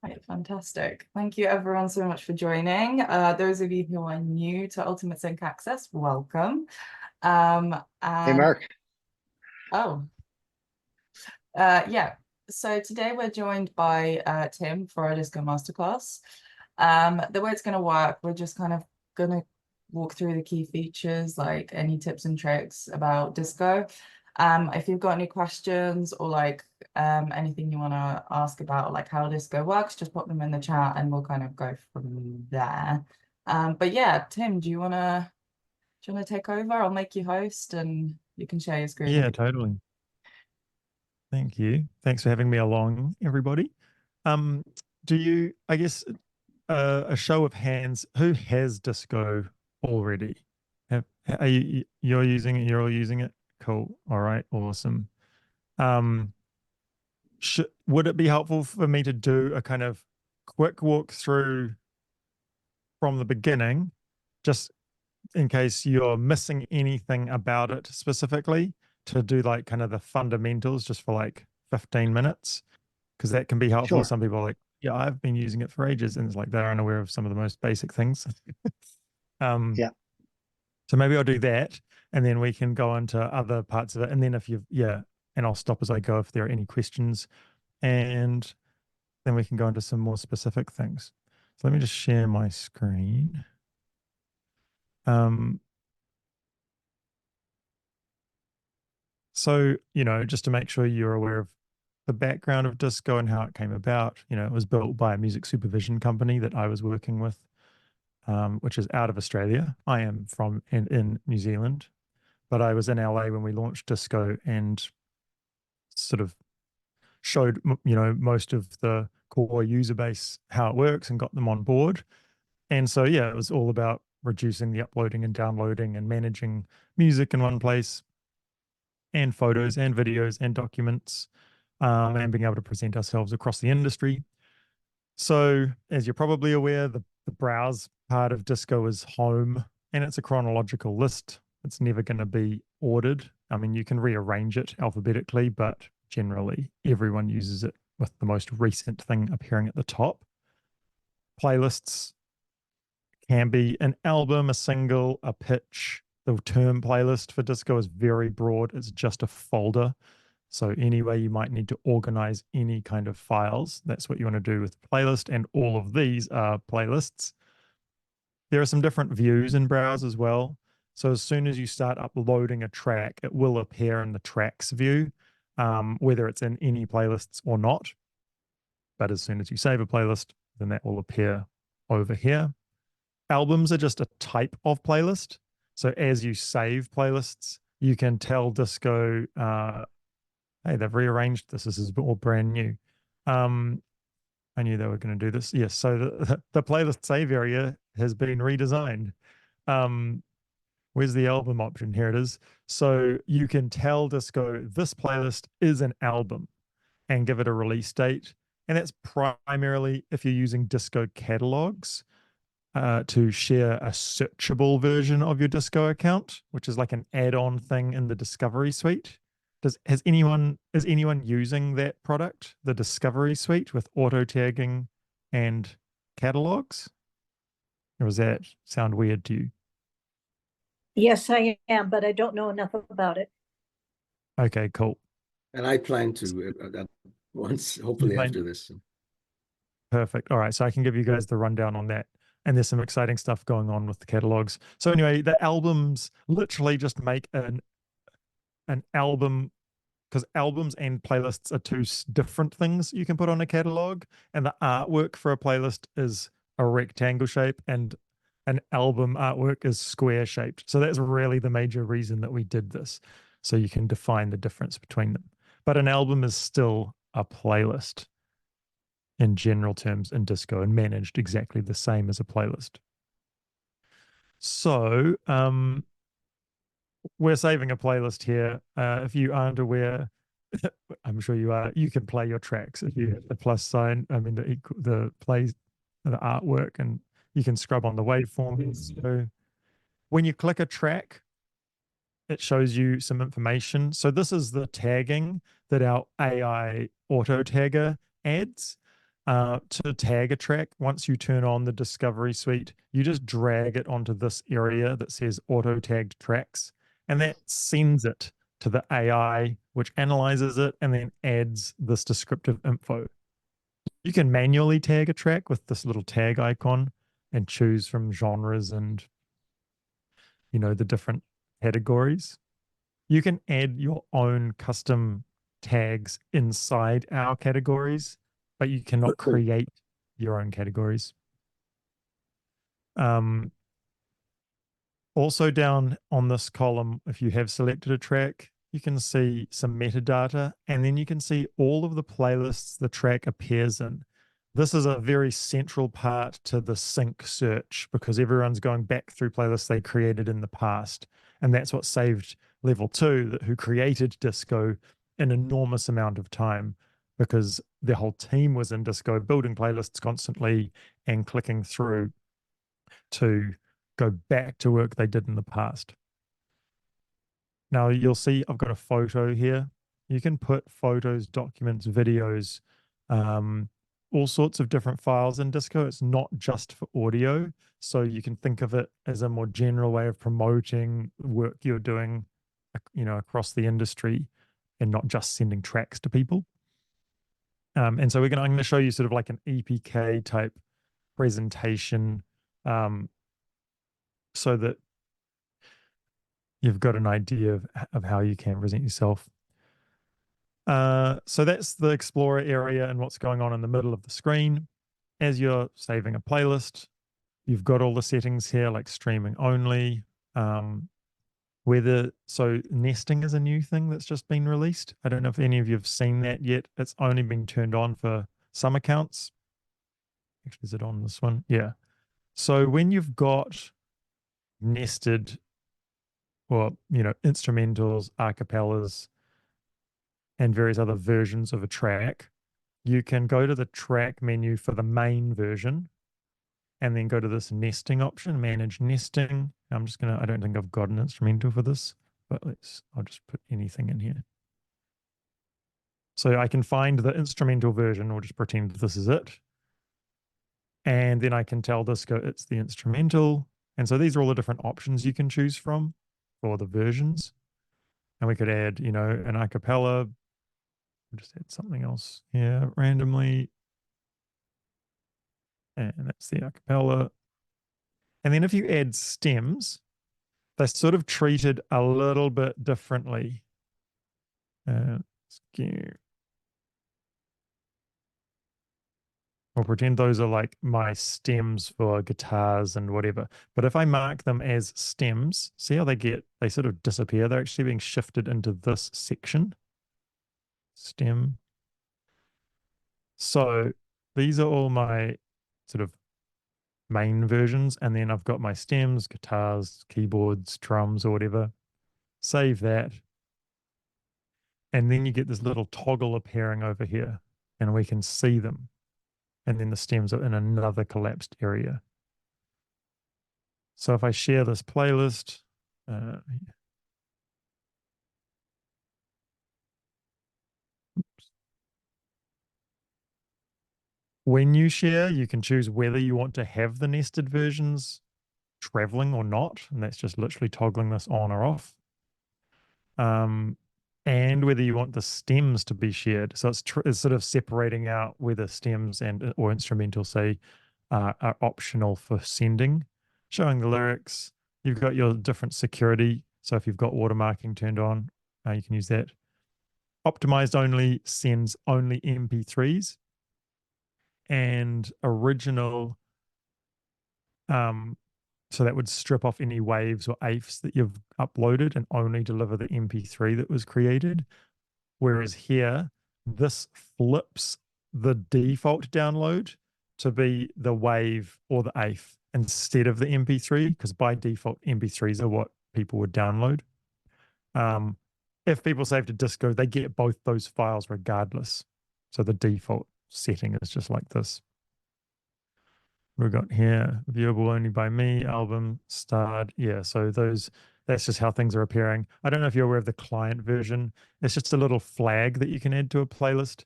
Right, fantastic. Thank you everyone so much for joining. Those of you who are new to Ultimate Sync Access, welcome. Hey, And Mark. oh, yeah. So today we're joined by Tim for our Disco Masterclass. The way it's going to work, we're just kind of going to walk through the key features, like any tips and tricks about disco. If you've got any questions or like anything you want to ask about like how disco works, just put them in the chat and we'll kind of go from there. But yeah, Tim, do you wanna take over? I'll make you host and you can share your screen Yeah, if totally. Thank you. Thanks for having me along, everybody. Um, do you, I guess, a show of hands, who has Disco already? Are you're using it? You're all using it? Cool. All right. Awesome. Um, would it be helpful for me to do a kind of quick walkthrough from the beginning, just in case you're missing anything about it specifically, to do like kind of the fundamentals just for like 15 minutes? Because that can be helpful. Sure. Some people are like, yeah, I've been using it for ages, and it's like they're unaware of some of the most basic things. um, Yeah. so maybe I'll do that, and then we can go into other parts of it. And then if you've, yeah, and I'll stop as I go if there are any questions, and then we can go into some more specific things. So let me just share my screen. Um, so, just to make sure you're aware of the background of disco and how it came about, it was built by a music supervision company that I was working with, which is out of Australia. I am from in New Zealand, but I was in LA when we launched disco and sort of showed, most of the core user base how it works and got them on board. And so, yeah, it was all about reducing the uploading and downloading and managing music in one place, and photos and videos and documents, and being able to present ourselves across the industry. So, as you're probably aware, the browse part of Disco is home, and it's a chronological list. It's never going to be ordered. I mean, you can rearrange it alphabetically, but generally everyone uses it with the most recent thing appearing at the top. Playlists can be an album, a single, a pitch. The term playlist for Disco is very broad. It's just a folder. So anyway, you might need to organize any kind of files. That's what you want to do with playlist, and all of these are playlists. There are some different views in Browse as well. So as soon as you start uploading a track, it will appear in the tracks view, whether it's in any playlists or not. But as soon as you save a playlist, then that will appear over here. Albums are just a type of playlist. So as you save playlists, you can tell Disco, hey, they've rearranged this. This is all brand new. I knew they were going to do this. Yes, so the playlist save area has been redesigned. Where's the album option? Here it is. So you can tell Disco this playlist is an album and give it a release date. And that's primarily if you're using Disco catalogs to share a searchable version of your Disco account, which is like an add-on thing in the Discovery Suite. Is anyone using that product, the Discovery Suite, with auto tagging and catalogs? Or does that sound weird to you? Yes, I am, but I don't know enough about it. Okay, cool. And I plan to once, You hopefully plan- after this. Perfect. All right, so I can give you guys the rundown on that. And there's some exciting stuff going on with the catalogs. So anyway, the albums literally just make an album, because albums and playlists are two different things you can put on a catalog, and the artwork for a playlist is a rectangle shape and an album artwork is square shaped. So that's really the major reason that we did this, so you can define the difference between them. But an album is still a playlist in general terms in Disco, and managed exactly the same as a playlist. So we're saving a playlist here. If you aren't aware, I'm sure you are, you can play your tracks if you hit the plus sign. I mean, the plays, the artwork, and you can scrub on the waveforms. So when you click a track, it shows you some information. So this is the tagging that our AI auto tagger adds. To tag a track, once you turn on the Discovery Suite, you just drag it onto this area that says auto tagged tracks, and that sends it to the AI, which analyzes it and then adds this descriptive info. You can manually tag a track with this little tag icon and choose from genres and, the different categories. You can add your own custom tags inside our categories, but you cannot create your own categories. Also down on this column, if you have selected a track, you can see some metadata, and then you can see all of the playlists the track appears in. This is a very central part to the sync search because everyone's going back through playlists they created in the past. And that's what saved Level 2, who created Disco, an enormous amount of time because their whole team was in Disco building playlists constantly and clicking through to go back to work they did in the past. Now you'll see I've got a photo here. You can put photos, documents, videos, all sorts of different files in Disco. It's not just for audio. So you can think of it as a more general way of promoting work you're doing, across the industry and not just sending tracks to people. And so I'm going to show you sort of like an EPK type presentation so that you've got an idea of how you can present yourself. So that's the Explorer area and what's going on in the middle of the screen. As you're saving a playlist, you've got all the settings here like streaming only. So nesting is a new thing that's just been released. I don't know if any of you have seen that yet. It's only been turned on for some accounts. Actually, is it on this one? Yeah. So when you've got nested or, instrumentals, acapellas, and various other versions of a track, you can go to the track menu for the main version and then go to this nesting option, manage nesting. I don't think I've got an instrumental for this, but I'll just put anything in here. So I can find the instrumental version or just pretend this is it. And then I can tell Disco it's the instrumental. And so these are all the different options you can choose from for the versions. And we could add, an acapella. We'll just add something else here randomly. And that's the acapella. And then if you add stems, they're sort of treated a little bit differently. I'll pretend those are like my stems for guitars and whatever. But if I mark them as stems, see how they sort of disappear. They're actually being shifted into this section. Stem. So these are all my sort of main versions. And then I've got my stems, guitars, keyboards, drums, or whatever. Save that. And then you get this little toggle appearing over here and we can see them. And then the stems are in another collapsed area. So if I share this playlist, when you share, you can choose whether you want to have the nested versions traveling or not. And that's just literally toggling this on or off. And whether you want the stems to be shared. So it's sort of separating out whether stems or instrumental, say, are optional for sending. Showing the lyrics. You've got your different security. So if you've got watermarking turned on, you can use that. Optimized only sends only MP3s. And original, so that would strip off any waves or AIFs that you've uploaded and only deliver the MP3 that was created. Whereas here, this flips the default download to be the wave or the AIF instead of the MP3, because by default, MP3s are what people would download. If people save to Disco, they get both those files regardless. So the default setting is just like this. We've got here, viewable only by me, album, starred. Yeah, so that's just how things are appearing. I don't know if you're aware of the client version. It's just a little flag that you can add to a playlist.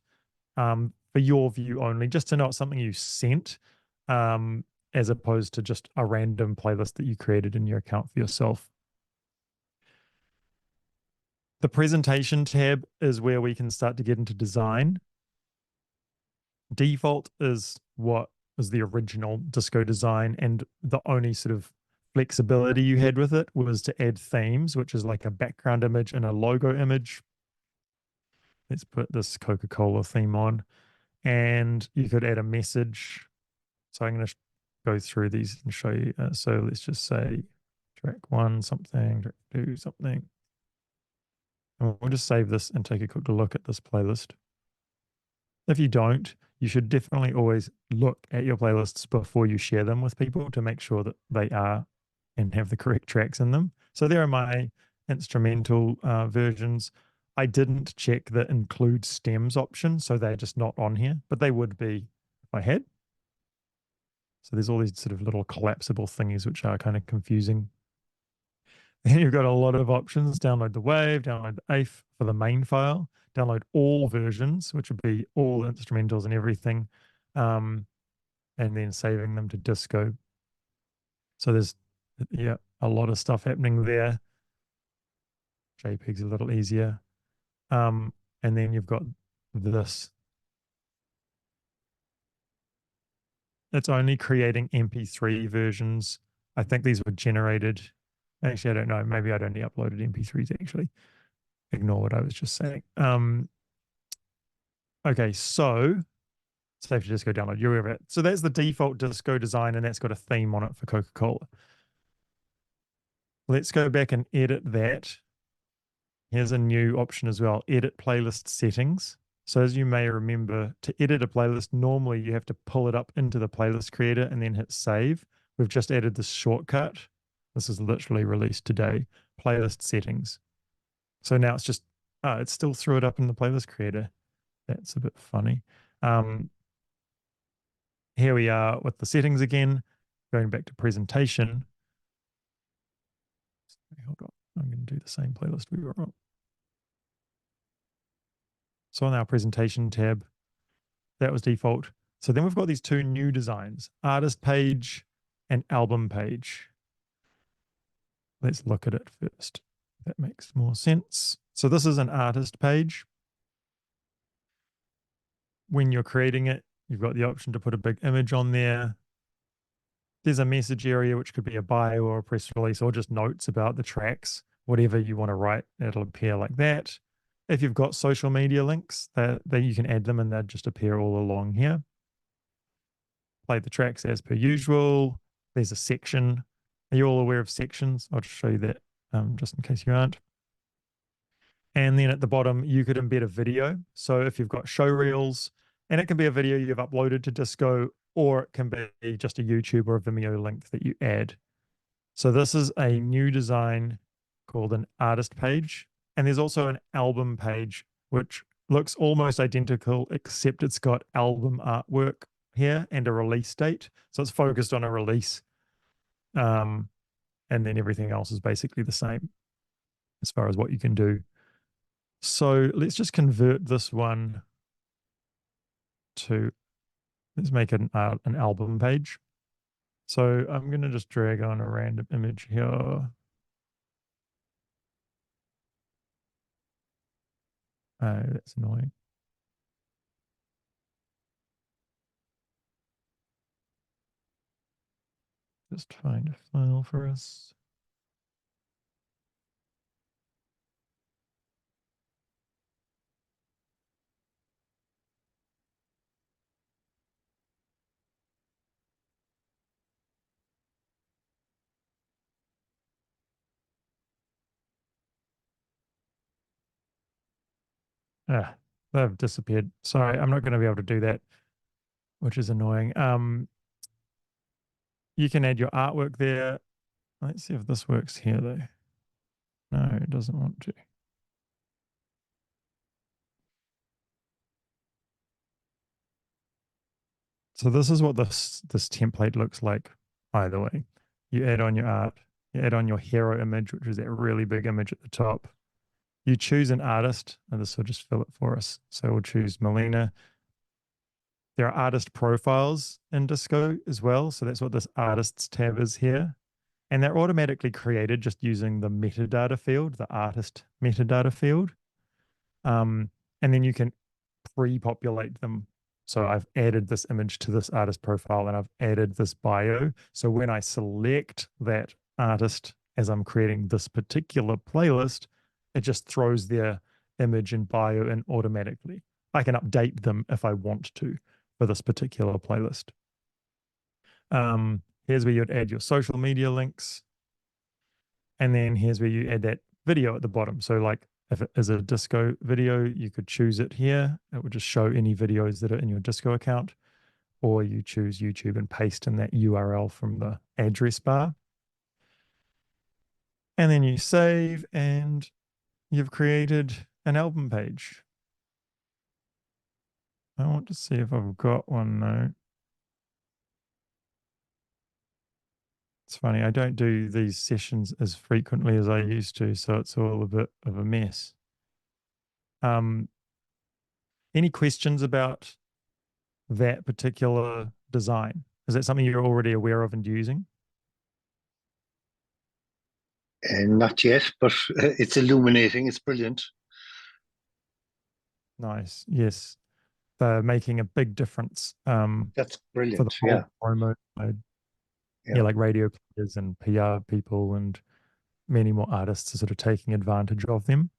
for your view only, just to know it's something you sent, as opposed to just a random playlist that you created in your account for yourself. The presentation tab is where we can start to get into design. Default is what was the original disco design, and the only sort of flexibility you had with it was to add themes, which is like a background image and a logo image. Let's put this Coca-Cola theme on, and you could add a message. So I'm going to go through these and show you. So let's just say track 1 something, track 2 something. And we'll just save this and take a quick look at this playlist. If you don't, you should definitely always look at your playlists before you share them with people to make sure that they are and have the correct tracks in them. So there are my instrumental versions. I didn't check the include stems option, so they're just not on here, but they would be if I had. So there's all these sort of little collapsible thingies which are kind of confusing. And you've got a lot of options. Download the WAV, download the AIF for the main file, download all versions, which would be all instrumentals and everything, and then saving them to disco. So there's, yeah, a lot of stuff happening there. JPEG's a little easier. And then you've got this. It's only creating MP3 versions. I think these were generated. Actually, I don't know. Maybe I'd only uploaded MP3s actually. Ignore what I was just saying. Okay, so save to disco download. You're aware of it. So that's the default disco design, and that's got a theme on it for Coca-Cola. Let's go back and edit that. Here's a new option as well, edit playlist settings. So as you may remember, to edit a playlist, normally you have to pull it up into the playlist creator and then hit save. We've just added this shortcut. This is literally released today, playlist settings. So now it's just, it still threw it up in the playlist creator. That's a bit funny. Here we are with the settings again, going back to presentation. Hold on, I'm going to do the same playlist we were on. So on our presentation tab, that was default. So then we've got these two new designs, artist page and album page. Let's look at it first. That makes more sense. So this is an artist page. When you're creating it, you've got the option to put a big image on there. There's a message area, which could be a bio or a press release or just notes about the tracks, whatever you want to write, it'll appear like that. If you've got social media links, that you can add them and they'll just appear all along here. Play the tracks as per usual. There's a section. Are you all aware of sections? I'll just show you that just in case you aren't. And then at the bottom, you could embed a video. So if you've got show reels, and it can be a video you've uploaded to Disco, or it can be just a YouTube or a Vimeo link that you add. So this is a new design called an artist page. And there's also an album page, which looks almost identical, except it's got album artwork here and a release date. So it's focused on a release. And then everything else is basically the same as far as what you can do. So let's just convert this one to, let's make it an album page. So I'm going to just drag on a random image here. Oh, that's annoying. Just find a file for us. Ah, they've disappeared. Sorry, I'm not going to be able to do that, which is annoying. You can add your artwork there. Let's see if this works here though. No, it doesn't want to. So this is what this template looks like, either way. You add on your art, you add on your hero image, which is that really big image at the top. You choose an artist, and this will just fill it for us. So we'll choose Melina. there are artist profiles in Disco as well. So that's what this artists tab is here. And they're automatically created just using the metadata field, the artist metadata field. And then you can pre-populate them. So I've added this image to this artist profile and I've added this bio. So when I select that artist as I'm creating this particular playlist, it just throws their image and bio in automatically. I can update them if I want to for this particular playlist. Here's where you'd add your social media links. And then here's where you add that video at the bottom. So like if it is a Disco video, you could choose it here. It would just show any videos that are in your Disco account, or you choose YouTube and paste in that URL from the address bar. And then you save and you've created an album page. I want to see if I've got one now. It's funny, I don't do these sessions as frequently as I used to, so it's all a bit of a mess. Any questions about that particular design? Is that something you're already aware of and using? Not yet, but it's illuminating. It's brilliant. Nice. Yes. They're making a big difference That's for the brilliant. whole Yeah. promo mode. Yeah. Yeah, like radio players and PR people and many more artists are sort of taking advantage of them.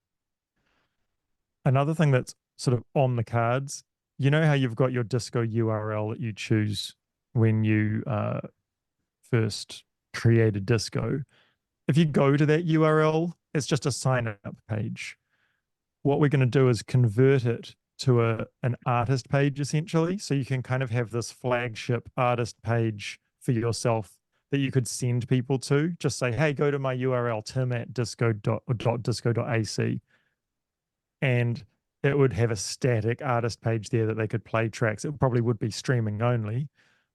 Another thing that's sort of on the cards, you know how you've got your Disco URL that you choose when you first create a Disco. If you go to that URL, it's just a sign up page. What we're going to do is convert it to an artist page essentially. So you can kind of have this flagship artist page for yourself that you could send people to. Just say, hey, go to my URL, tim@disco.ac. And it would have a static artist page there that they could play tracks. It probably would be streaming only,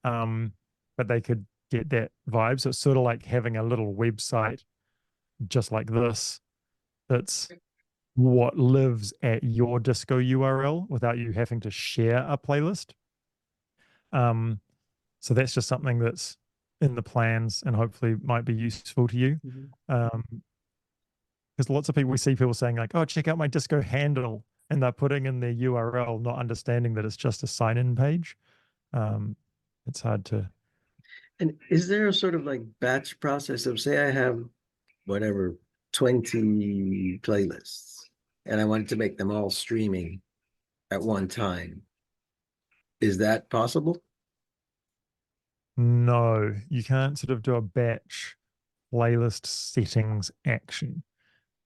but they could get that vibe. So it's sort of like having a little website just like this that's what lives at your Disco URL without you having to share a playlist. So that's just something that's in the plans and hopefully might be useful to you. Because lots of people, we see people saying like, oh, check out my Disco handle, and they're putting in their URL, not understanding that it's just a sign-in page. It's hard to. And is there a sort of like batch process of, say I have whatever 20 playlists and I wanted to make them all streaming at one time? Is that possible? No, you can't sort of do a batch playlist settings action.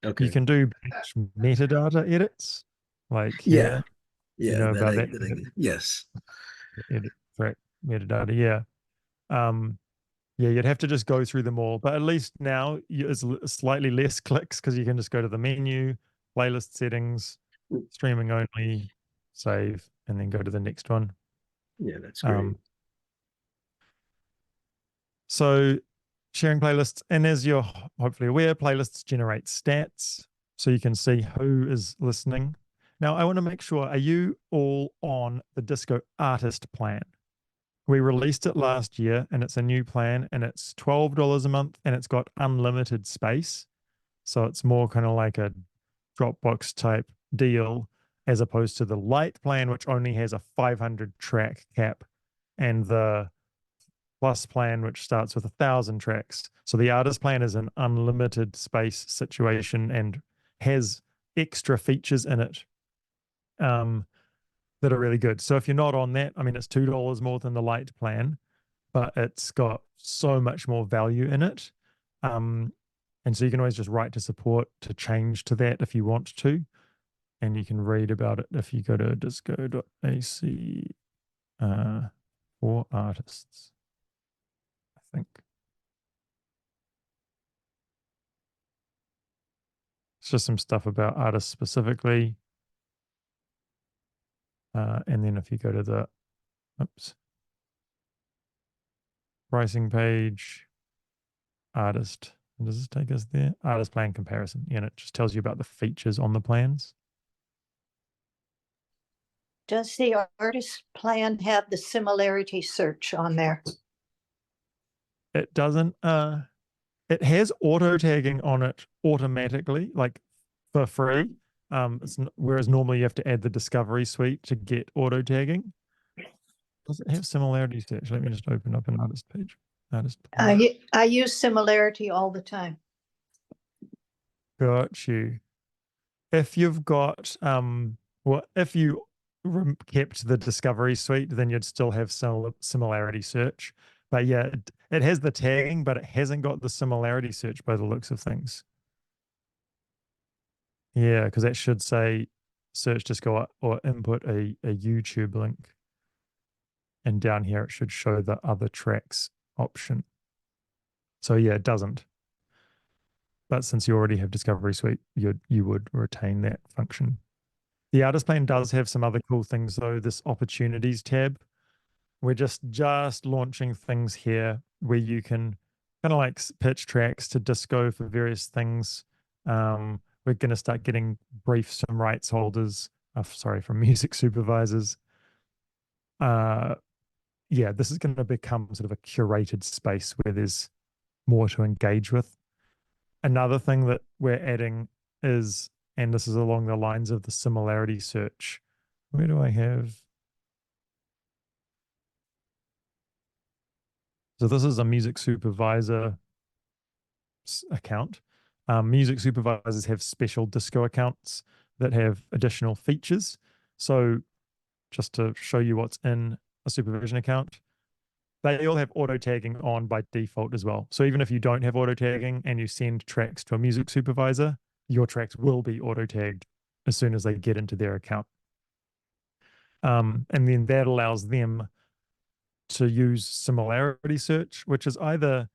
Okay. You can do batch metadata edits, like Yeah. here. Yeah. Know about that? Yes. Edit track metadata. Yeah. Yeah, you'd have to just go through them all, but at least now it's slightly less clicks because you can just go to the menu, playlist settings, streaming only, save, and then go to the next one. Yeah, that's great. So sharing playlists, and as you're hopefully aware, playlists generate stats, so you can see who is listening. Now, I want to make sure, are you all on the Disco Artist plan? We released it last year and it's a new plan and it's $12 a month and it's got unlimited space. So it's more kind of like a Dropbox type deal as opposed to the light plan, which only has a 500 track cap, and the plus plan, which starts with 1,000 tracks. So the artist plan is an unlimited space situation and has extra features in it that are really good. So if you're not on that, I mean, it's $2 more than the light plan, but it's got so much more value in it. And so you can always just write to support to change to that if you want to. And you can read about it if you go to disco.ac for artists, I think. It's just some stuff about artists specifically. And then if you go to the pricing page, artist, and does this take us there? Artist plan comparison. And it just tells you about the features on the plans. Does the artist plan have the similarity search on there? It doesn't. It has auto tagging on it automatically, like for free. Whereas normally you have to add the discovery suite to get auto tagging. Does it have similarity search? Let me just open up an artist page. Artist page. I use similarity all the time. Got you. If you've got well, if you kept the discovery suite, then you'd still have similarity search. But yeah, it has the tagging, but it hasn't got the similarity search by the looks of things. Yeah, because that should say search Disco or input a YouTube link. And down here, it should show the other tracks option. So yeah, it doesn't. But since you already have Discovery Suite, you would retain that function. The artist plan does have some other cool things though. This opportunities tab, we're just launching things here where you can kind of like pitch tracks to Disco for various things. We're going to start getting briefs from rights holders, from music supervisors. Yeah, this is going to become sort of a curated space where there's more to engage with. Another thing that we're adding is, and this is along the lines of the similarity search. Where do I have? So this is a music supervisor account. Music supervisors have special Disco accounts that have additional features. So just to show you what's in a supervision account, they all have auto tagging on by default as well. So even if you don't have auto tagging and you send tracks to a music supervisor, your tracks will be auto tagged as soon as they get into their account. And then that allows them to use similarity search, which is either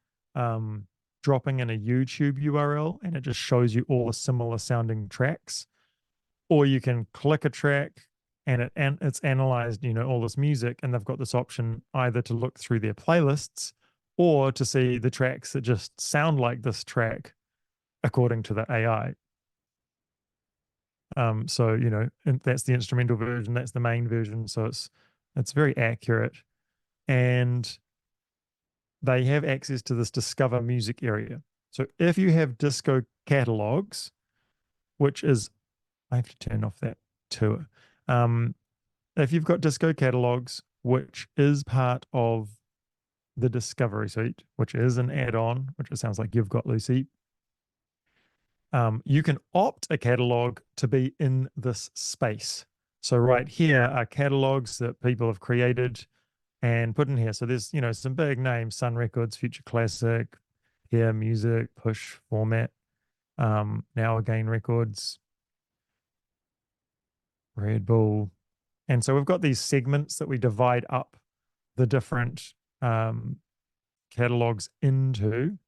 dropping in a YouTube URL and it just shows you all the similar sounding tracks, or you can click a track and it's analyzed, all this music, and they've got this option either to look through their playlists or to see the tracks that just sound like this track according to the AI. So, and that's the instrumental version, that's the main version. So it's very accurate. And they have access to this Discover Music area. So if you have Disco catalogs, which is, I have to turn off that tour. If you've got Disco catalogs, which is part of the Discovery Suite, which is an add-on, which it sounds like you've got, Lucy, you can opt a catalog to be in this space. So right here are catalogs that people have created and put in here. So there's, some big names: Sun Records, Future Classic, Here Music, Push Format, Now Again Records, Red Bull. And so we've got these segments that we divide up the different catalogs into.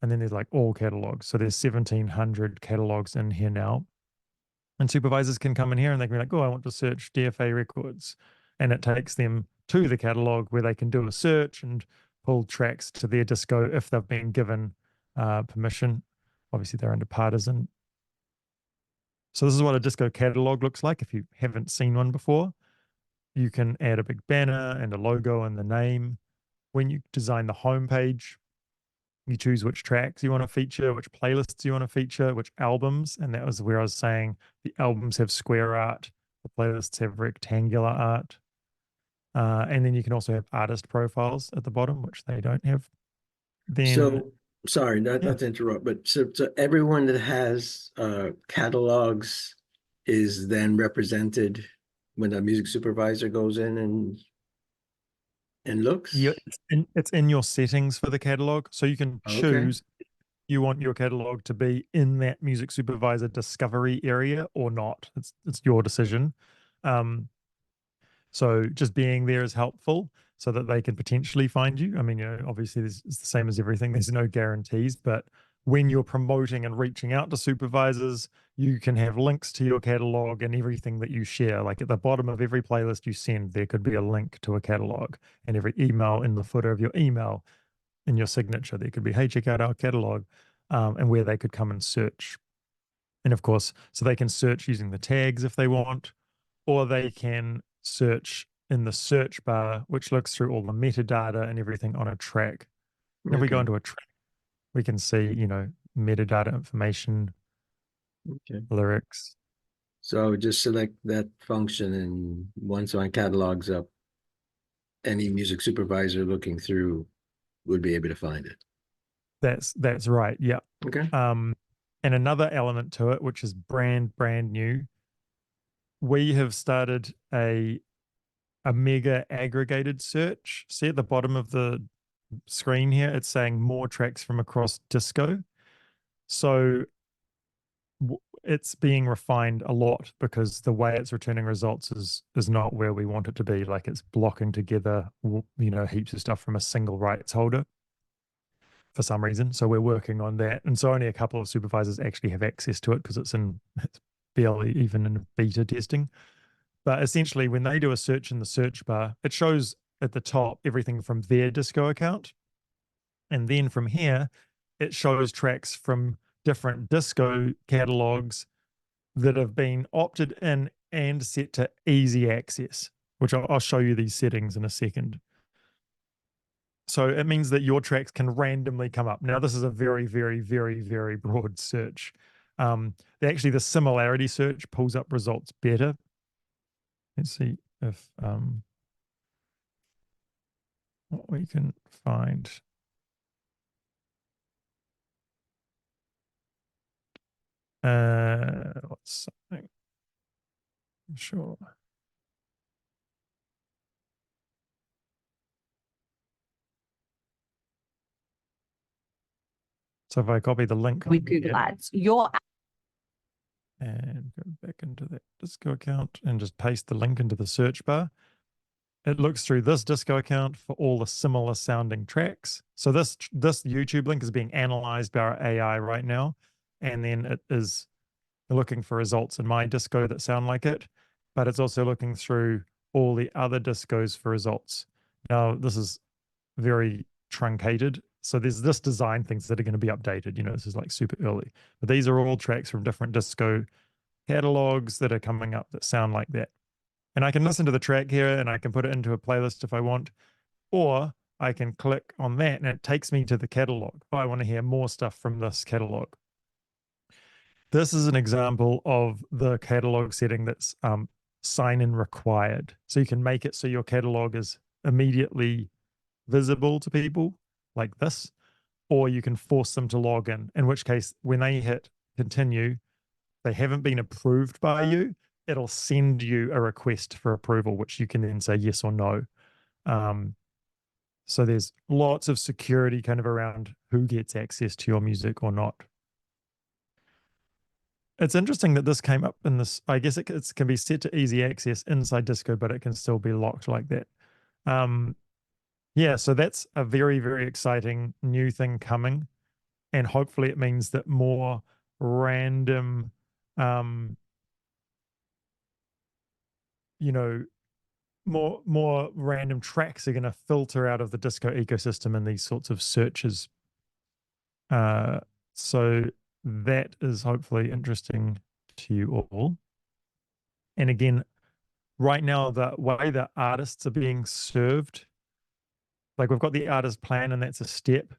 And then there's like all catalogs. So there's 1,700 catalogs in here now. And supervisors can come in here and they can be like, oh, I want to search DFA records. And it takes them to the catalog where they can do a search and pull tracks to their Disco if they've been given permission. Obviously, they're under partisan. So this is what a Disco catalog looks like if you haven't seen one before. You can add a big banner and a logo and the name. When you design the homepage, you choose which tracks you want to feature, which playlists you want to feature, which albums. And that was where I was saying the albums have square art, the playlists have rectangular art. And then you can also have artist profiles at the bottom, which they don't have. Then, So, sorry, not to interrupt, but so everyone that has catalogs is then represented when a music supervisor goes in and looks? yeah, it's in your settings for the catalog. So you can choose you want your catalog to be in that music supervisor discovery area or not. It's your decision. So just being there is helpful so that they can potentially find you. I mean, obviously it's the same as everything. There's no guarantees, but when you're promoting and reaching out to supervisors, you can have links to your catalog and everything that you share. Like at the bottom of every playlist you send, there could be a link to a catalog, and every email in the footer of your email, in your signature, there could be, hey, check out our catalog, and where they could come and search. And of course, so they can search using the tags if they want, or they can search in the search bar, which looks through all the metadata and everything on a track. And if we go Okay. into a track, we can see, metadata information, Okay. lyrics. So I would just select that function, and once my catalog's up, any music supervisor looking through would be able to find it. That's right. Yeah. Okay. And another element to it, which is brand new, we have started a mega aggregated search. See at the bottom of the screen here, it's saying more tracks from across disco. So it's being refined a lot because the way it's returning results is not where we want it to be. Like it's blocking together, heaps of stuff from a single rights holder for some reason. So we're working on that. And so only a couple of supervisors actually have access to it because it's barely even in beta testing. But essentially, when they do a search in the search bar, it shows at the top everything from their disco account. And then from here, it shows tracks from different disco catalogs that have been opted in and set to easy access, which I'll show you these settings in a second. So it means that your tracks can randomly come up. Now, this is a very, very, very, very broad search. Actually, the similarity search pulls up results better. Let's see if what we can find. What's something? Sure. So if I copy the link with Google Ads. And go back into that disco account and just paste the link into the search bar, it looks through this disco account for all the similar sounding tracks. So this YouTube link is being analyzed by our AI right now, and then it is looking for results in my disco that sound like it, but it's also looking through all the other discos for results. Now, this is very truncated. So there's this design things that are going to be updated. This is like super early. But these are all tracks from different disco catalogs that are coming up that sound like that. And I can listen to the track here and I can put it into a playlist if I want, or I can click on that and it takes me to the catalog. Oh, I want to hear more stuff from this catalog. This is an example of the catalog setting that's sign-in required. So you can make it so your catalog is immediately visible to people like this, or you can force them to log in which case when they hit continue, they haven't been approved by you, it'll send you a request for approval, which you can then say yes or no. So there's lots of security kind of around who gets access to your music or not. It's interesting that this came up in this. I guess it can be set to easy access inside Disco, but it can still be locked like that. Yeah, so that's a very, very exciting new thing coming. And hopefully it means that more random, more random tracks are going to filter out of the disco ecosystem in these sorts of searches. So that is hopefully interesting to you all. And again, right now, the way that artists are being served, like we've got the artist plan and that's a step.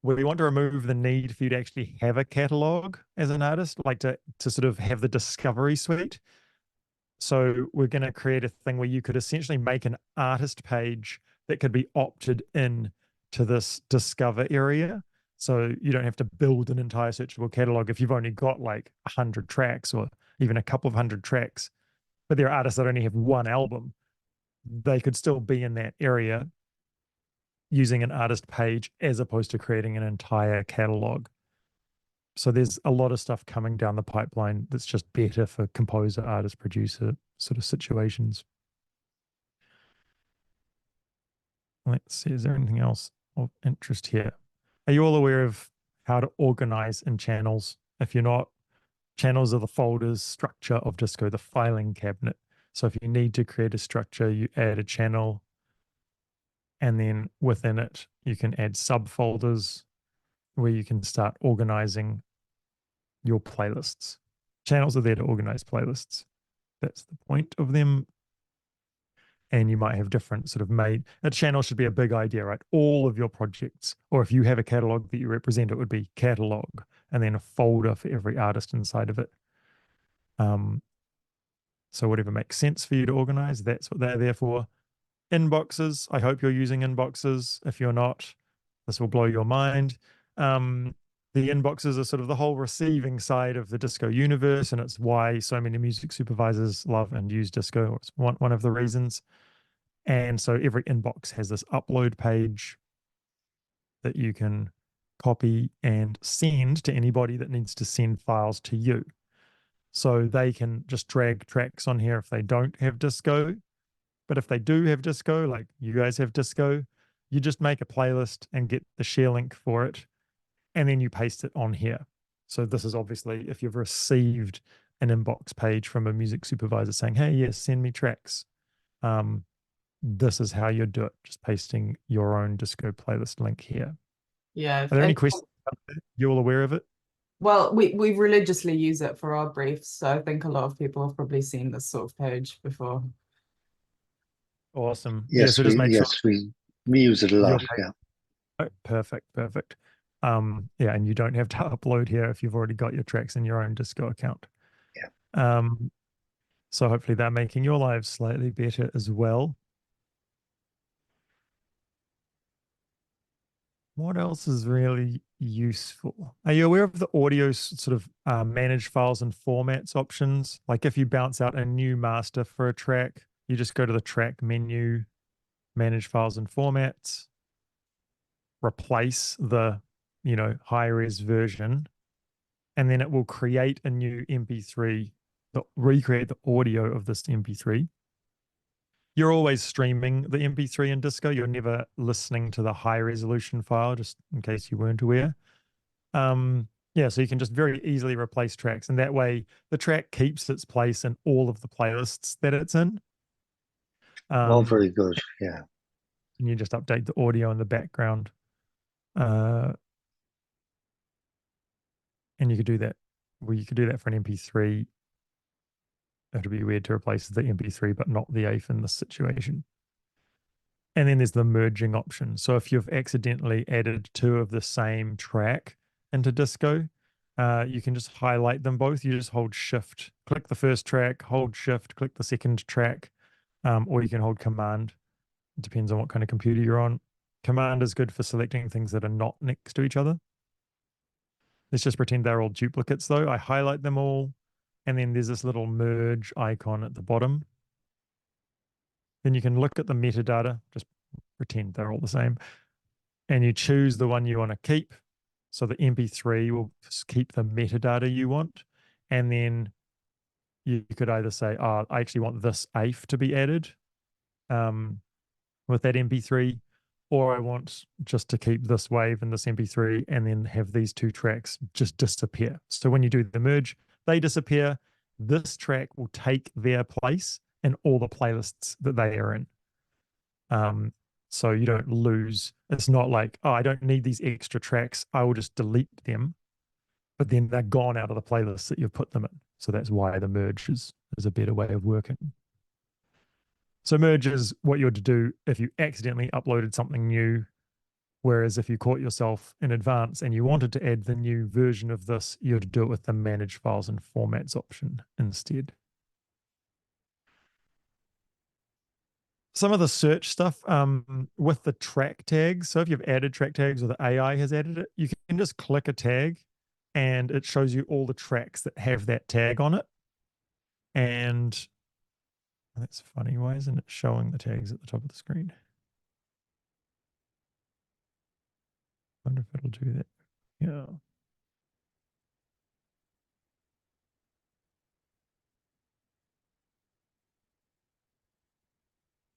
We want to remove the need for you to actually have a catalog as an artist, like to sort of have the discovery suite. So we're going to create a thing where you could essentially make an artist page that could be opted in to this discover area. So you don't have to build an entire searchable catalog if you've only got like 100 tracks or even a couple of 100 tracks. But there are artists that only have one album. They could still be in that area using an artist page as opposed to creating an entire catalog. So there's a lot of stuff coming down the pipeline that's just better for composer, artist, producer sort of situations. Let's see, is there anything else of interest here? Are you all aware of how to organize in channels? If you're not, channels are the folders structure of Disco, the filing cabinet. So if you need to create a structure, you add a channel, and then within it, you can add subfolders where you can start organizing your playlists. Channels are there to organize playlists. That's the point of them. And you might have different sort of a channel should be a big idea, right? All of your projects, or if you have a catalog that you represent, it would be catalog and then a folder for every artist inside of it. So whatever makes sense for you to organize, that's what they're there for. Inboxes, I hope you're using inboxes. If you're not, this will blow your mind. The inboxes are sort of the whole receiving side of the disco universe, and it's why so many music supervisors love and use disco. It's one of the reasons. And so every inbox has this upload page that you can copy and send to anybody that needs to send files to you. So they can just drag tracks on here if they don't have disco. But if they do have disco, like you guys have disco, you just make a playlist and get the share link for it, and then you paste it on here. So this is obviously if you've received an inbox page from a music supervisor saying, hey, yes, send me tracks. This is how you do it, just pasting your own disco playlist link here. Yeah. Are there any questions? You're all aware of it? Well, we religiously use it for our briefs, so I think a lot of people have probably seen this sort of page before. Awesome. Yes, yeah, so just make sure we use it a lot. your Yeah. Oh, perfect. Yeah, and you don't have to upload here if you've already got your tracks in your own disco account. Yeah. So hopefully they're making your lives slightly better as well. What else is really useful? Are you aware of the audio sort of manage files and formats options? Like if you bounce out a new master for a track, you just go to the track menu, manage files and formats, replace the, high res version, and then it will create a new MP3, recreate the audio of this MP3. You're always streaming the MP3 in disco. You're never listening to the high resolution file, just in case you weren't aware. Yeah, so you can just very easily replace tracks, and that way the track keeps its place in all of the playlists that it's in. Oh, very good. Yeah. And you just update the audio in the background. And you could do that. Well, you could do that for an MP3. It'd be weird to replace the MP3, but not the AIF in this situation. And then there's the merging option. So if you've accidentally added two of the same track into disco, you can just highlight them both. You just hold shift, click the first track, hold shift, click the second track, or you can hold command. It depends on what kind of computer you're on. Command is good for selecting things that are not next to each other. Let's just pretend they're all duplicates though. I highlight them all, and then there's this little merge icon at the bottom. Then you can look at the metadata, just pretend they're all the same, and you choose the one you want to keep. So the MP3 will just keep the metadata you want, and then you could either say, oh, I actually want this AIF to be added with that MP3, or I want just to keep this wave and this MP3 and then have these two tracks just disappear. So when you do the merge, they disappear. This track will take their place in all the playlists that they are in. So you don't lose. It's not like, oh, I don't need these extra tracks. I will just delete them. But then they're gone out of the playlists that you've put them in. So that's why the merge is a better way of working. So merge is what you're to do if you accidentally uploaded something new, whereas if you caught yourself in advance and you wanted to add the new version of this, you're to do it with the manage files and formats option instead. Some of the search stuff with the track tags. So if you've added track tags or the AI has added it, you can just click a tag and it shows you all the tracks that have that tag on it. And that's funny. Why isn't it showing the tags at the top of the screen? I wonder if it'll do that. Yeah.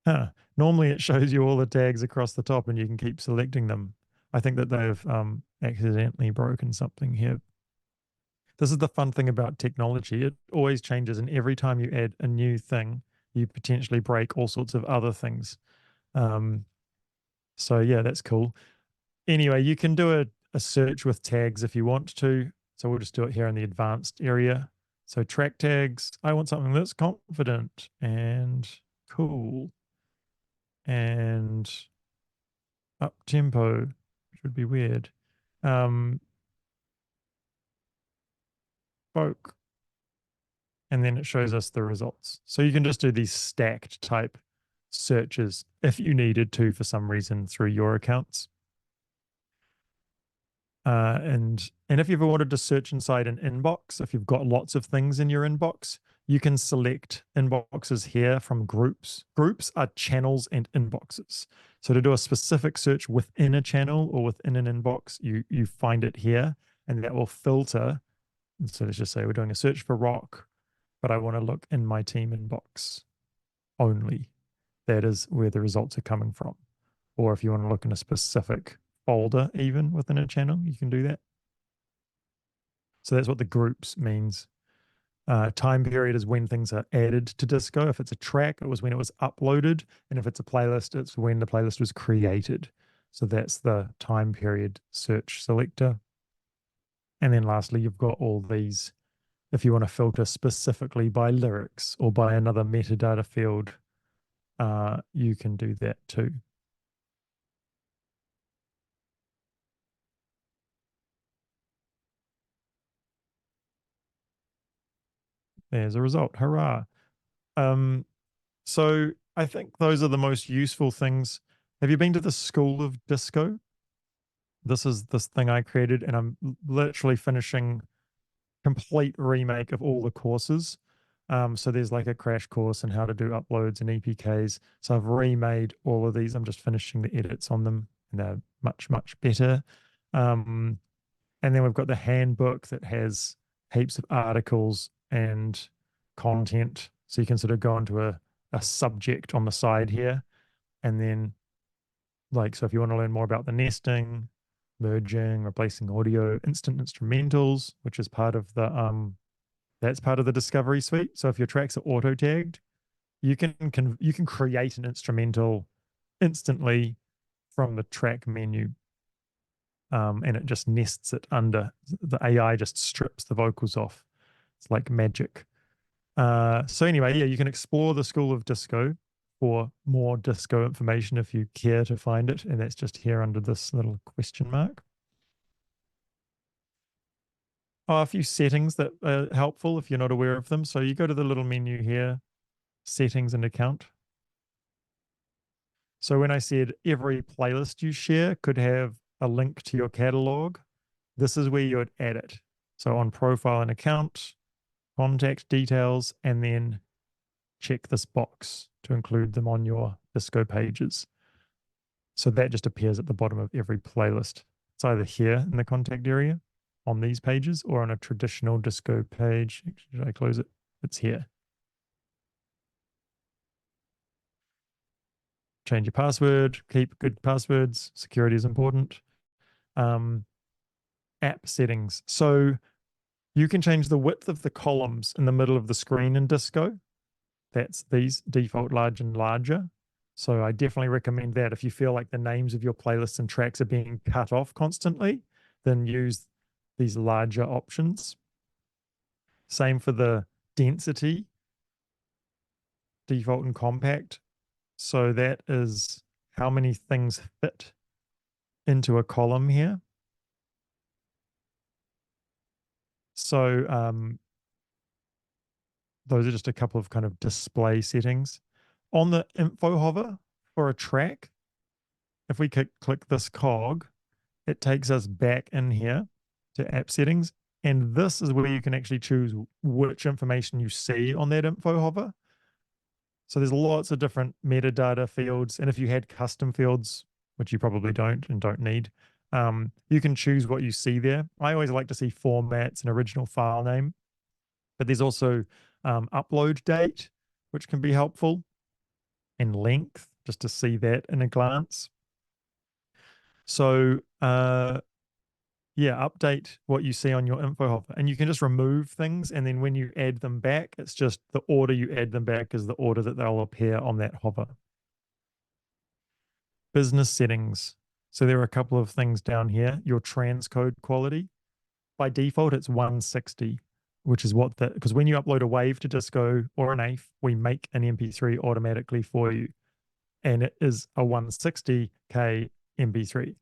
Huh. Normally it shows you all the tags across the top and you can keep selecting them. I think that they've accidentally broken something here. This is the fun thing about technology. It always changes, and every time you add a new thing, you potentially break all sorts of other things. So yeah, that's cool. Anyway, you can do a search with tags if you want to. So we'll just do it here in the advanced area. So track tags, I want something that's confident and cool and up tempo, which would be weird. Folk. And then it shows us the results. So you can just do these stacked type searches if you needed to for some reason through your accounts. And if you ever wanted to search inside an inbox, if you've got lots of things in your inbox, you can select inboxes here from groups. Groups are channels and inboxes. So to do a specific search within a channel or within an inbox, you find it here, and that will filter. And so let's just say we're doing a search for rock, but I want to look in my team inbox only. That is where the results are coming from. Or if you want to look in a specific folder even within a channel, you can do that. So that's what the groups means. Time period is when things are added to Disco. If it's a track, it was when it was uploaded. And if it's a playlist, it's when the playlist was created. So that's the time period search selector. And then lastly, you've got all these. If you want to filter specifically by lyrics or by another metadata field, you can do that too. There's a result. Hurrah. So I think those are the most useful things. Have you been to the School of Disco? This is this thing I created, and I'm literally finishing complete remake of all the courses. So there's like a crash course on how to do uploads and EPKs. So I've remade all of these. I'm just finishing the edits on them, and they're much, much better. And then we've got the handbook that has heaps of articles and content. So you can sort of go into a subject on the side here. And then like, so if you want to learn more about the nesting, merging, replacing audio, instant instrumentals, which is part of the, that's part of the discovery suite. So if your tracks are auto tagged, you can create an instrumental instantly from the track menu. And it just nests it under the AI, just strips the vocals off. It's like magic. So anyway, yeah, you can explore the School of Disco for more disco information if you care to find it. And that's just here under this little question mark. A few settings that are helpful if you're not aware of them. So you go to the little menu here, settings and account. So when I said every playlist you share could have a link to your catalog, this is where you would add it. So on profile and account, contact details, and then check this box to include them on your disco pages. So that just appears at the bottom of every playlist. It's either here in the contact area on these pages or on a traditional disco page. Should I close it? It's here. Change your password, keep good passwords. Security is important. App settings. So you can change the width of the columns in the middle of the screen in Disco. That's these default large and larger. So I definitely recommend that. If you feel like the names of your playlists and tracks are being cut off constantly, then use these larger options. Same for the density, default and compact. So that is how many things fit into a column here. So those are just a couple of kind of display settings. On the info hover for a track, if we click this cog, it takes us back in here to app settings. And this is where you can actually choose which information you see on that info hover. So there's lots of different metadata fields. And if you had custom fields, which you probably don't and don't need, you can choose what you see there. I always like to see formats and original file name, but there's also upload date, which can be helpful, and length, just to see that in a glance. So yeah, update what you see on your info hover, and you can just remove things, and then when you add them back, it's just the order you add them back is the order that they'll appear on that hover. Business settings. So there are a couple of things down here. Your transcode quality. By default, it's 160. which is what that, because when you upload a wave to Disco or an AIF, we make an MP3 automatically for you. And it is a 160K MP3.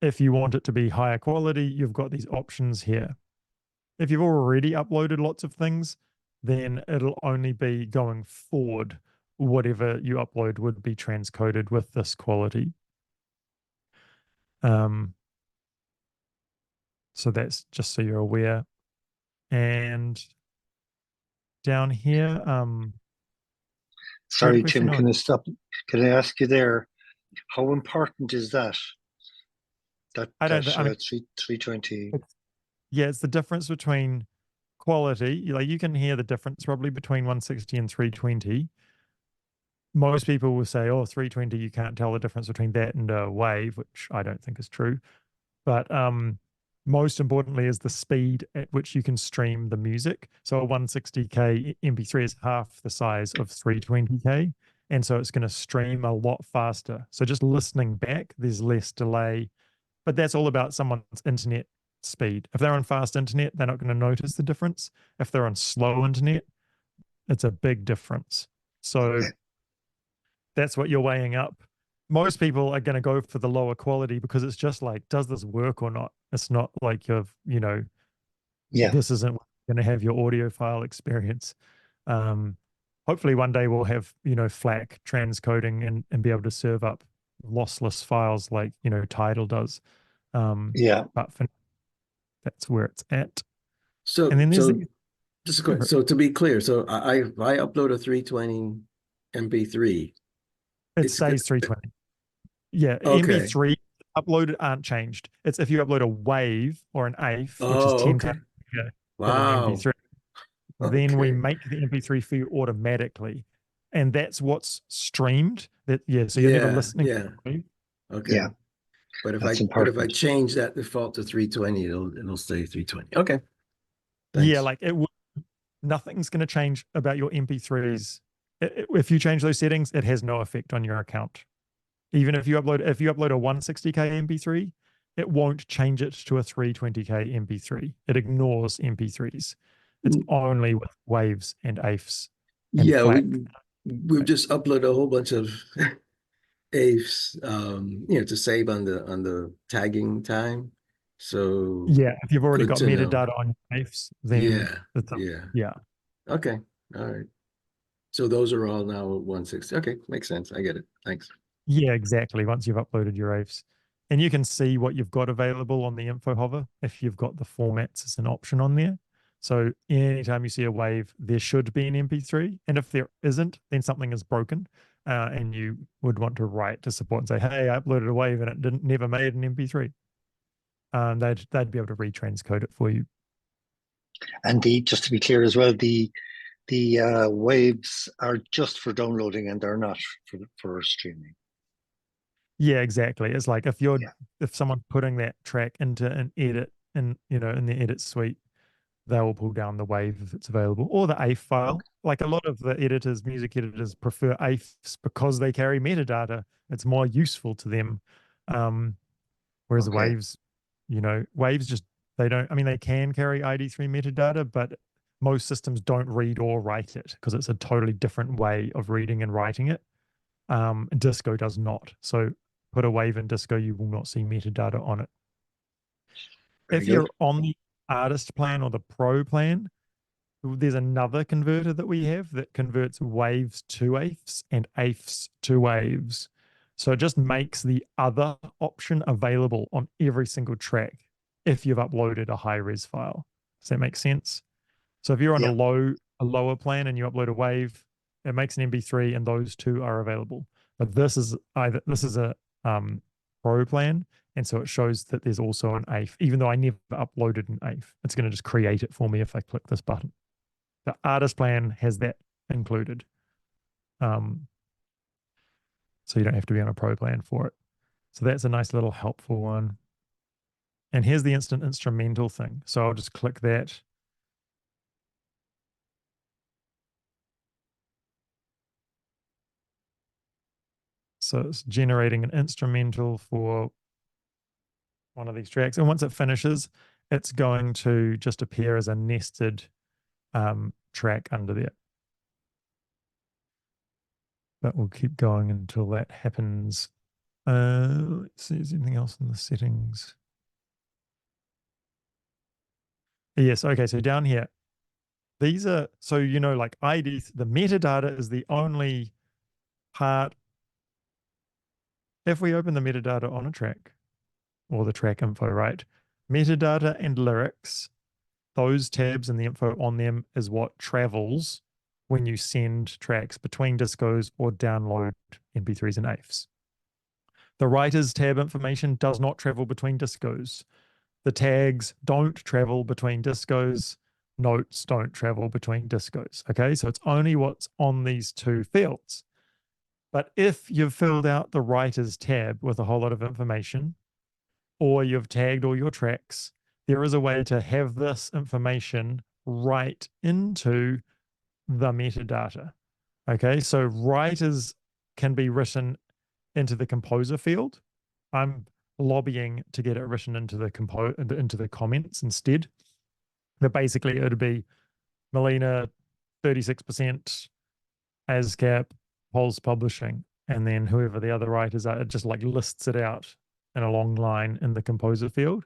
If you want it to be higher quality, you've got these options here. If you've already uploaded lots of things, then it'll only be going forward, whatever you upload would be transcoded with this quality. So that's just so you're aware. And down here, Sorry, question Tim, can I stop? Can I ask you there, how important is that? I mean, 320. yeah, it's the difference between quality. Like you can hear the difference probably between 160 and 320. Most people will say, oh, 320, you can't tell the difference between that and a wave, which I don't think is true. But most importantly is the speed at which you can stream the music. So a 160K MP3 is half the size of 320K. And so it's going to stream a lot faster. So just listening back, there's less delay. But that's all about someone's internet speed. If they're on fast internet, they're not going to notice the difference. If they're on slow internet, it's a big difference. So that's what you're weighing up. Most people are going to go for the lower quality because it's just like, does this work or not? It's not like this isn't going to have your audiophile experience. Hopefully one day we'll have, FLAC transcoding and be able to serve up lossless files like, Tidal does. But for that's where it's at. So, and then there's just go ahead. So to be clear, so I upload a 320 MP3. It says 320. Yeah, okay. MP3 uploaded aren't changed. It's if you upload a wave or an AIF, which is 10 times bigger than an MP3, then we make the MP3 for you automatically. And that's what's streamed. So you're never listening to the wave. Okay. Yeah. But if I change that default to 320, it'll stay 320. Okay. Thanks. Yeah, like nothing's going to change about your MP3s. If you change those settings, it has no effect on your account. Even if you upload a 160K MP3, it won't change it to a 320K MP3. It ignores MP3s. It's only with waves and AIFs. And we've just uploaded a whole bunch of AIFs, to save on the tagging time. So if you've already got metadata on your AIFs, then Okay. All right. So those are all now 160. Okay, makes sense. I get it. Thanks. Yeah, exactly. Once you've uploaded your AIFs. And you can see what you've got available on the info hover if you've got the formats as an option on there. So anytime you see a wave, there should be an MP3. And if there isn't, then something is broken. And you would want to write to support and say, hey, I uploaded a wave and it never made an MP3. They'd be able to retranscode it for you. And just to be clear as well, the waves are just for downloading and they're not for streaming. Yeah, exactly. It's like if someone's putting that track into an edit in the edit suite, they will pull down the wave if it's available, or the AIF file. Okay. Like a lot of the music editors prefer AIFs because they carry metadata. It's more useful to them. Whereas the waves, waves just, they can carry ID3 metadata, but most systems don't read or write it because it's a totally different way of reading and writing it. Disco does not. So put a wave in Disco, you will not see metadata on it. If you're on the artist plan or the pro plan, there's another converter that we have that converts waves to AIFs and AIFs to waves. So it just makes the other option available on every single track if you've uploaded a high res file. Does that make sense? So if you're on a lower plan and you upload a wave, it makes an MP3 and those two are available. But this is a pro plan, and so it shows that there's also an AIF, even though I never uploaded an AIF. It's going to just create it for me if I click this button. The artist plan has that included. So you don't have to be on a pro plan for it. So that's a nice little helpful one. And here's the instant instrumental thing. So I'll just click that. So it's generating an instrumental for one of these tracks. And once it finishes, it's going to just appear as a nested track under there. But we'll keep going until that happens. Let's see, is there anything else in the settings? Yes, okay, so down here, these are, so like IDs, the metadata is the only part. If we open the metadata on a track, or the track info, right? Metadata and lyrics, those tabs and the info on them is what travels when you send tracks between discos or download MP3s and AIFs. The writers tab information does not travel between discos. The tags don't travel between discos. Notes don't travel between discos. Okay, so it's only what's on these two fields. But if you've filled out the writers tab with a whole lot of information, or you've tagged all your tracks, there is a way to have this information write into the metadata. Okay, so writers can be written into the composer field. I'm lobbying to get it written into the comments instead. But basically, it would be Melina 36%, ASCAP, Pulse Publishing, and then whoever the other writers are. It just like lists it out in a long line in the composer field.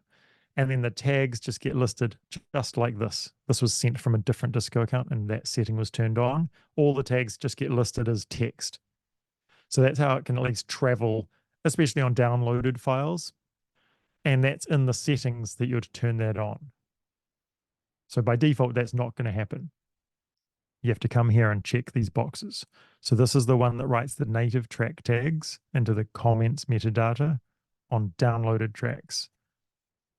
And then the tags just get listed just like this. This was sent from a different disco account and that setting was turned on. All the tags just get listed as text. So that's how it can at least travel, especially on downloaded files. And that's in the settings that you'd turn that on. So by default, that's not going to happen. You have to come here and check these boxes. So this is the one that writes the native track tags into the comments metadata on downloaded tracks.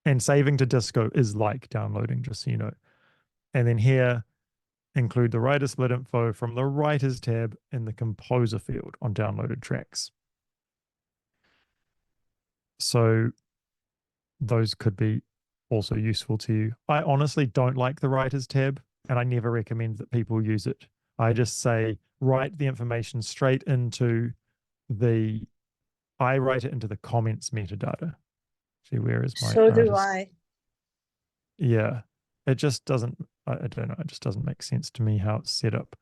And saving to disco is like downloading, just so you know. And then here, include the writer split info from the writers tab in the composer field on downloaded tracks. So those could be also useful to you. I honestly don't like the writers tab, and I never recommend that people use it. I just say, write the information straight into I write it into the comments metadata. See, where is my So do artist? I. Yeah, it just doesn't, I don't know, it just doesn't make sense to me how it's set up.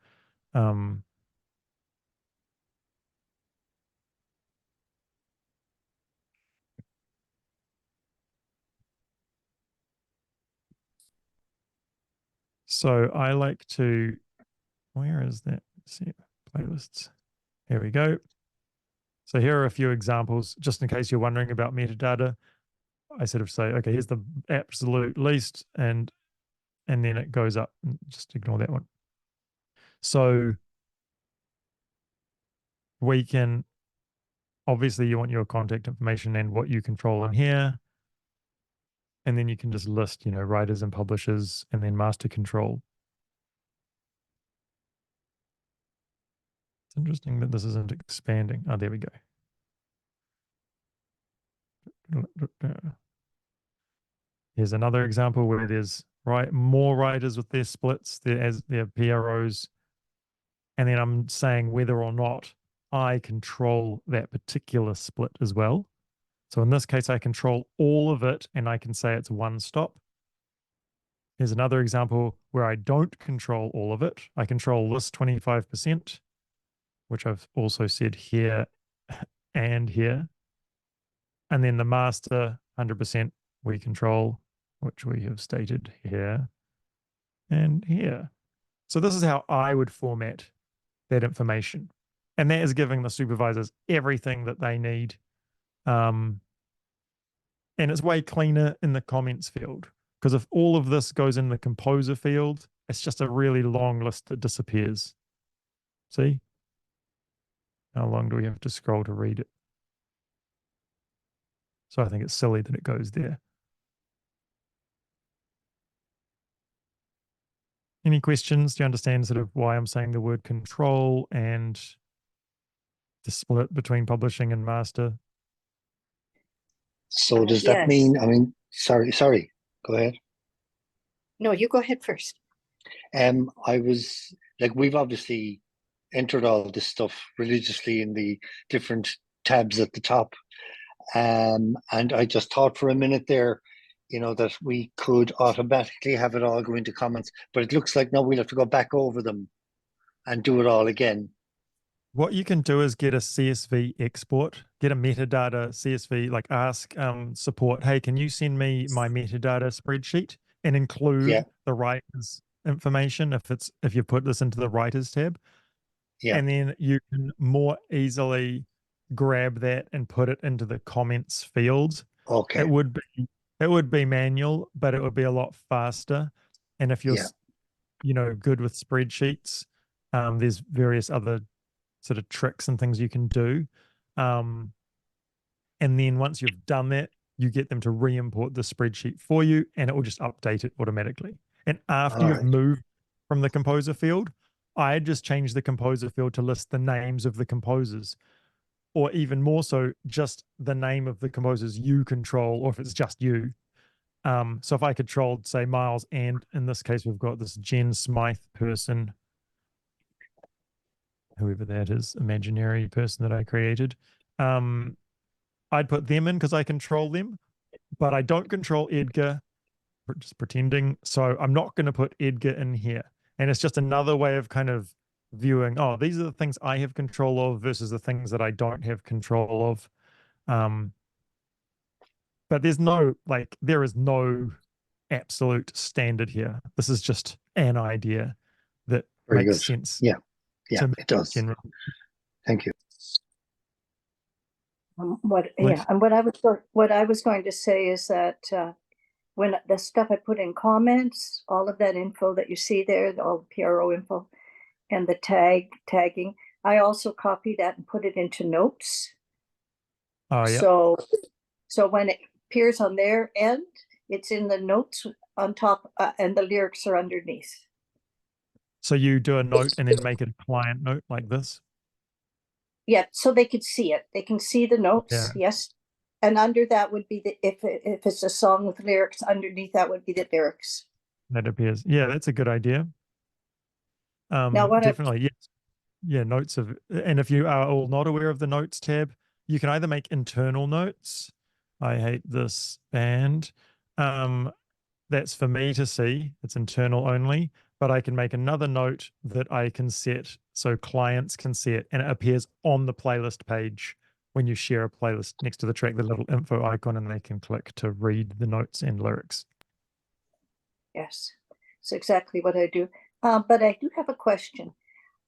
So I like to, where is that? Let's see, playlists. Here we go. So here are a few examples, just in case you're wondering about metadata. I sort of say, okay, here's the absolute least, and then it goes up. Just ignore that one. So we can, obviously you want your contact information and what you control in here. And then you can just list, writers and publishers, and then master control. It's interesting that this isn't expanding. Oh, there we go. Here's another example where there's more writers with their splits, their PROs, and then I'm saying whether or not I control that particular split as well. So in this case, I control all of it, and I can say it's one stop. Here's another example where I don't control all of it. I control this 25%, which I've also said here and here. And then the master 100% we control, which we have stated here and here. So this is how I would format that information. And that is giving the supervisors everything that they need. And it's way cleaner in the comments field, because if all of this goes in the composer field, it's just a really long list that disappears. See? How long do we have to scroll to read it? So I think it's silly that it goes there. Any questions? Do you understand sort of why I'm saying the word control and the split between publishing and master? So does that mean, sorry, go ahead. No, you go ahead first. I was like, we've obviously entered all this stuff religiously in the different tabs at the top. And I just thought for a minute there, you know, that we could automatically have it all go into comments, but it looks like now we'll have to go back over them and do it all again. What you can do is get a CSV export, get a metadata CSV, like ask support, hey, can you send me my metadata spreadsheet and include Yeah. the writer's information if you put this into the writers tab. Yeah. And then you can more easily grab that and put it into the comments fields. Okay. It would be manual, but it would be a lot faster. And if you're good with spreadsheets, there's various other sort of tricks and things you can do. And then once you've done that, you get them to re-import the spreadsheet for you, and it will just update it automatically. And after All you've right. moved from the composer field, I just change the composer field to list the names of the composers, or even more so, just the name of the composers you control, or if it's just you. So if I controlled, say, Miles, and in this case, we've got this Jen Smythe person, whoever that is, imaginary person that I created, I'd put them in because I control them, but I don't control Edgar, just pretending. So I'm not going to put Edgar in here. And it's just another way of kind of viewing, oh, these are the things I have control of versus the things that I don't have control of. But there is no absolute standard here. This is just an idea that Very makes good. sense. Yeah. Yeah, to me it does. generally. Thank you. And what I was going to say is that when the stuff I put in comments, all of that info that you see there, all the PRO info and the tagging, I also copy that and put it into notes. Oh, yeah. So when it appears on their end, it's in the notes on top, and the lyrics are underneath. So you do a note and then make it a client note like this? Yeah, so they could see it. They can see the notes, Yeah. yes. And under that would be if it's a song with lyrics, underneath that would be the lyrics. That appears. Yeah, that's a good idea. Now what Definitely, yes. Yeah, notes of, and if you are all not aware of the notes tab, you can either make internal notes. I hate this band. That's for me to see. It's internal only, but I can make another note that I can set so clients can see it, and it appears on the playlist page when you share a playlist next to the track, the little info icon, and they can click to read the notes and lyrics. Yes, it's exactly what I do. But I do have a question.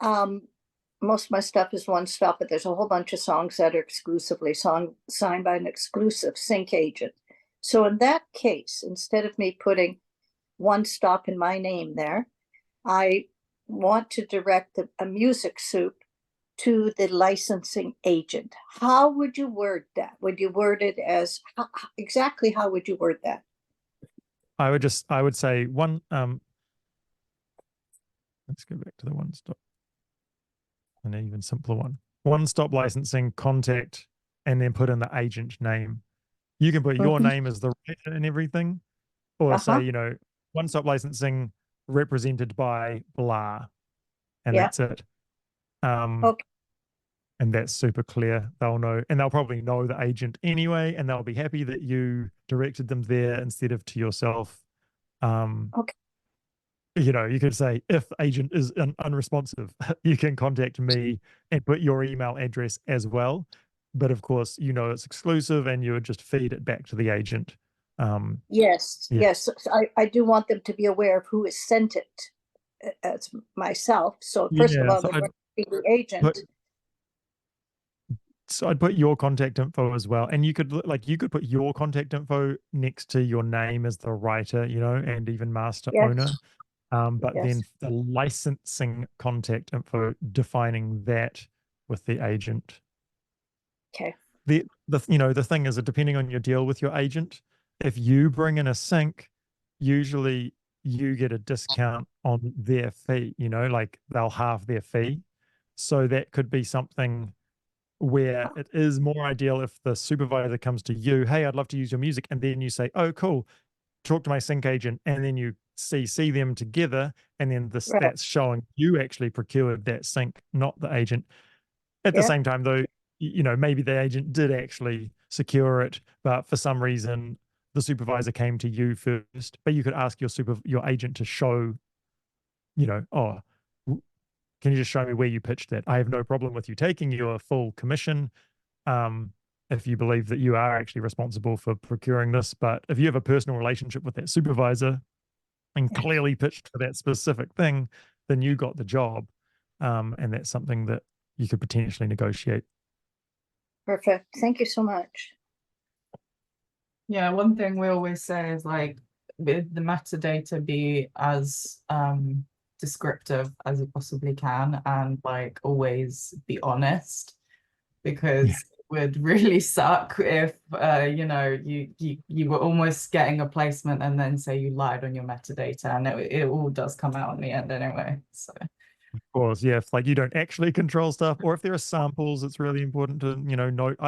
Most of my stuff is one stop, but there's a whole bunch of songs that are exclusively signed by an exclusive sync agent. So in that case, instead of me putting one stop in my name there, I want to direct a music soup to the licensing agent. How would you word that? Would you word it as exactly how would you word that? I would say one, let's go back to the one stop. An even simpler one. One stop licensing, contact, and then put in the agent name. You can put your name as the writer and everything, or say, one stop licensing represented by blah, and that's it. Okay. And that's super clear. They'll know, and they'll probably know the agent anyway, and they'll be happy that you directed them there instead of to yourself. Okay. You could say, if agent is unresponsive, you can contact me and put your email address as well. But of course, it's exclusive, and you would just feed it back to the agent. Yes, Yeah. yes. I do want them to be aware of who has sent it as myself. So first of all, so they're going to be the agent. So I'd put your contact info as well. And you could put your contact info next to your name as the writer, and even master owner. But then the licensing contact info, defining that with the agent. Okay. The thing is that depending on your deal with your agent, if you bring in a sync, usually you get a discount on their fee, like they'll halve their fee. So that could be something where it is more ideal if the supervisor comes to you, hey, I'd love to use your music. And then you say, oh, cool, talk to my sync agent. And then you see them together. And then that's showing you actually procured that sync, not the agent. At the same time, though, maybe the agent did actually secure it, but for some reason the supervisor came to you first, but you could ask your agent to show, you know, oh, can you just show me where you pitched that? I have no problem with you taking your full commission, if you believe that you are actually responsible for procuring this. But if you have a personal relationship with that supervisor and clearly pitched for that specific thing, then you got the job. And that's something that you could potentially negotiate. Perfect. Thank you so much. Yeah, one thing we always say is like with the metadata be as descriptive as it possibly can, and like always be honest, because it would really suck if you know, you were almost getting a placement and then say you lied on your metadata, and it all does come out in the end anyway. So Of course, yeah. If like you don't actually control stuff, or if there are samples, it's really important to, you know, note.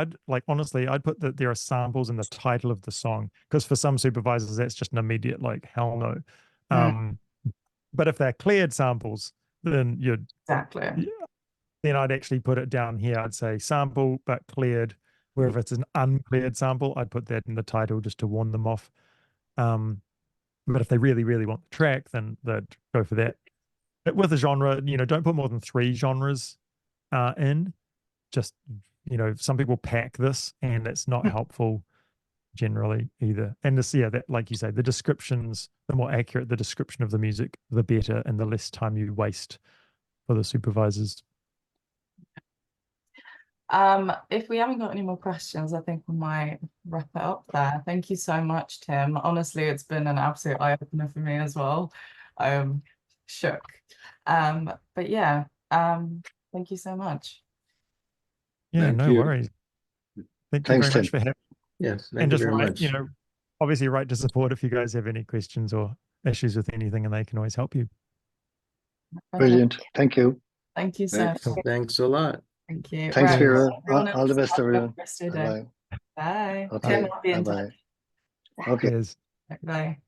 Honestly, I'd put that there are samples in the title of the song, because for some supervisors that's just an immediate like hell no. But if they're cleared samples, then exactly. then I'd actually put it down here. I'd say sample but cleared. Where if it's an uncleared sample, I'd put that in the title just to warn them off. But if they really, really want the track, then they'd go for that. But with a genre, you know, don't put more than 3 genres in. Just, you know, some people pack this, and it's not helpful generally either. And this, yeah, that, like you say, the descriptions, the more accurate the description of the music, the better, and the less time you waste for the supervisors. If we haven't got any more questions, I think we might wrap it up there. Thank you so much, Tim. Honestly, it's been an absolute eye-opener for me as well. I'm shook. But yeah, thank you so much. Yeah, Thank no you. worries. Thank you Thanks, very much Tim. for having me. Yes, thank And you just very write, much. you know, obviously write to support if you guys have any questions or issues with anything, and they can always help you. Brilliant. Thank you. Thank you so much. Thanks a lot. Thank you. Thanks, Right, Vera. everyone All the else, best, have a good everyone. rest of your day. Bye-bye. Bye. Okay. Tim, I'll be in touch. Bye-bye. Okay. Cheers. Bye.